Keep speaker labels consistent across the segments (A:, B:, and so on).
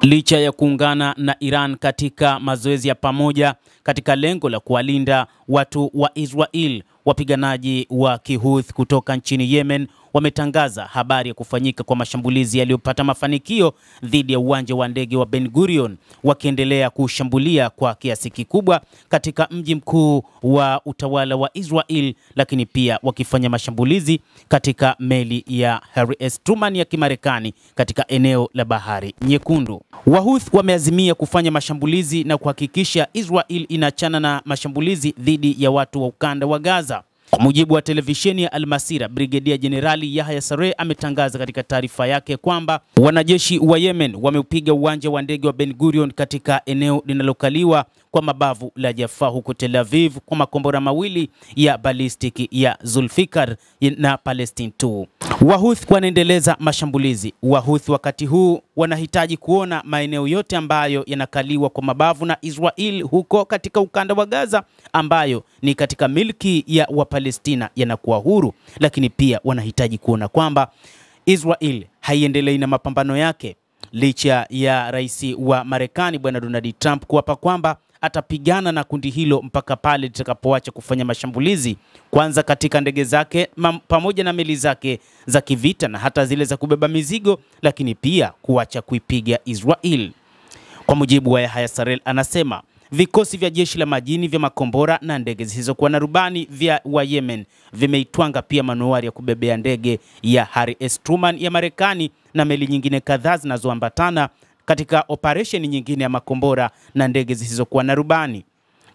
A: Licha ya kuungana na Iran katika mazoezi ya pamoja katika lengo la kuwalinda watu wa Israel, wapiganaji wa Kihouthi kutoka nchini Yemen wametangaza habari ya kufanyika kwa mashambulizi yaliyopata mafanikio dhidi ya uwanja wa ndege wa Ben Gurion, wakiendelea kushambulia kwa kiasi kikubwa katika mji mkuu wa utawala wa Israel, lakini pia wakifanya mashambulizi katika meli ya Harry S. Truman ya Kimarekani katika eneo la Bahari Nyekundu. Wahouthi wameazimia kufanya mashambulizi na kuhakikisha Israel inaachana na mashambulizi dhidi ya watu wa ukanda wa Gaza. Kwa mujibu wa televisheni ya Al Masira, Brigedia Jenerali Yahya Saree ametangaza katika taarifa yake kwamba wanajeshi wa Yemen wameupiga uwanja wa ndege wa Ben Gurion katika eneo linalokaliwa kwa mabavu la Jaffa huko Tel Aviv kwa makombora mawili ya balistiki ya Zulfikar na Palestine 2. Wahouthi wanaendeleza mashambulizi. Wahouthi wakati huu wanahitaji kuona maeneo yote ambayo yanakaliwa kwa mabavu na Israel huko katika ukanda wa Gaza, ambayo ni katika milki ya Wapalestina, yanakuwa huru, lakini pia wanahitaji kuona kwamba Israel haiendelei na mapambano yake licha ya rais wa Marekani Bwana Donald Trump kuapa kwamba atapigana na kundi hilo mpaka pale litakapoacha kufanya mashambulizi, kwanza katika ndege zake pamoja na meli zake za kivita na hata zile za kubeba mizigo, lakini pia kuacha kuipiga Israel. Kwa mujibu wa Yahya Saree, anasema vikosi vya jeshi la majini vya makombora na ndege zisizokuwa na rubani vya wa Yemen vimeitwanga pia manuari ya kubebea ndege ya Harry S. Truman ya Marekani na meli nyingine kadhaa zinazoambatana katika operesheni nyingine ya makombora na ndege zisizokuwa na rubani.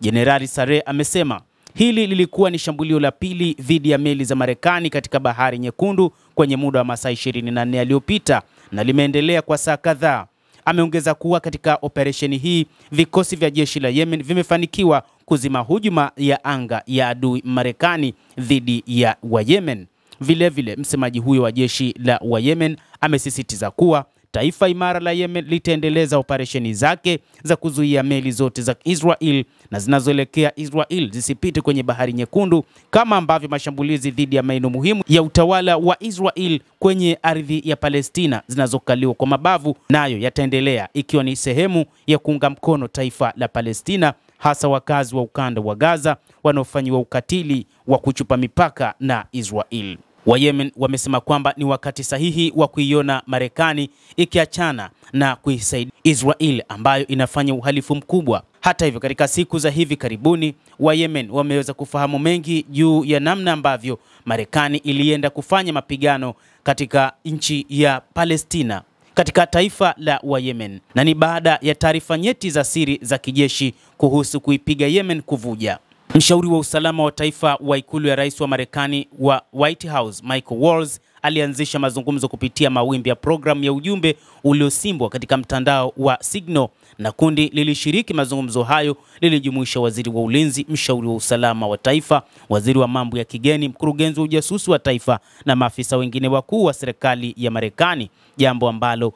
A: Jenerali Saree amesema hili lilikuwa ni shambulio la pili dhidi ya meli za Marekani katika Bahari Nyekundu kwenye muda wa masaa 24 yaliyopita na limeendelea kwa saa kadhaa. Ameongeza kuwa katika operesheni hii vikosi vya jeshi la Yemen vimefanikiwa kuzima hujuma ya anga ya adui Marekani dhidi ya wa Yemen. Vilevile msemaji huyo wa jeshi la wa Yemen amesisitiza kuwa taifa imara la Yemen litaendeleza operesheni zake za kuzuia meli zote za Israel na zinazoelekea Israel zisipite kwenye Bahari Nyekundu, kama ambavyo mashambulizi dhidi ya maeneo muhimu ya utawala wa Israel kwenye ardhi ya Palestina zinazokaliwa kwa mabavu nayo yataendelea, ikiwa ni sehemu ya kuunga mkono taifa la Palestina, hasa wakazi wa ukanda wa Gaza wanaofanyiwa ukatili wa kuchupa mipaka na Israel. Wa Yemen wamesema kwamba ni wakati sahihi wa kuiona Marekani ikiachana na kuisaidia Israel ambayo inafanya uhalifu mkubwa. Hata hivyo, katika siku za hivi karibuni wa Yemen wameweza kufahamu mengi juu ya namna ambavyo Marekani ilienda kufanya mapigano katika nchi ya Palestina katika taifa la wa Yemen, na ni baada ya taarifa nyeti za siri za kijeshi kuhusu kuipiga Yemen kuvuja. Mshauri wa usalama wa taifa wa ikulu ya rais wa Marekani wa White House Michael Waltz alianzisha mazungumzo kupitia mawimbi ya programu ya ujumbe uliosimbwa katika mtandao wa Signal, na kundi lilishiriki mazungumzo hayo lilijumuisha waziri wa ulinzi, mshauri wa usalama wa taifa, waziri wa mambo ya kigeni, mkurugenzi wa ujasusi wa taifa na maafisa wengine wakuu wa serikali ya Marekani, jambo ambalo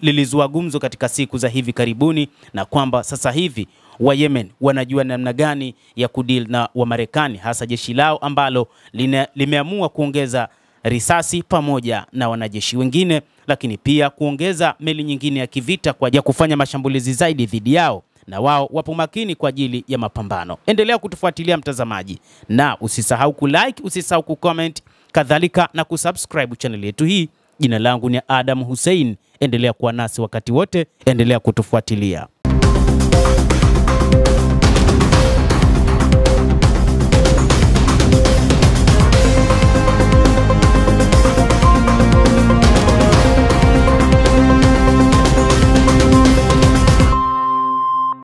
A: lilizua gumzo katika siku za hivi karibuni, na kwamba sasa hivi wa Yemen wanajua namna gani ya kudeal na wa Marekani, hasa jeshi lao ambalo limeamua kuongeza risasi pamoja na wanajeshi wengine, lakini pia kuongeza meli nyingine ya kivita kwa ajili ya kufanya mashambulizi zaidi dhidi yao, na wao wapo makini kwa ajili ya mapambano. Endelea kutufuatilia mtazamaji, na usisahau kulike, usisahau kucomment, kadhalika na kusubscribe channel yetu hii. Jina langu ni Adam Hussein. Endelea kuwa nasi wakati wote, endelea kutufuatilia.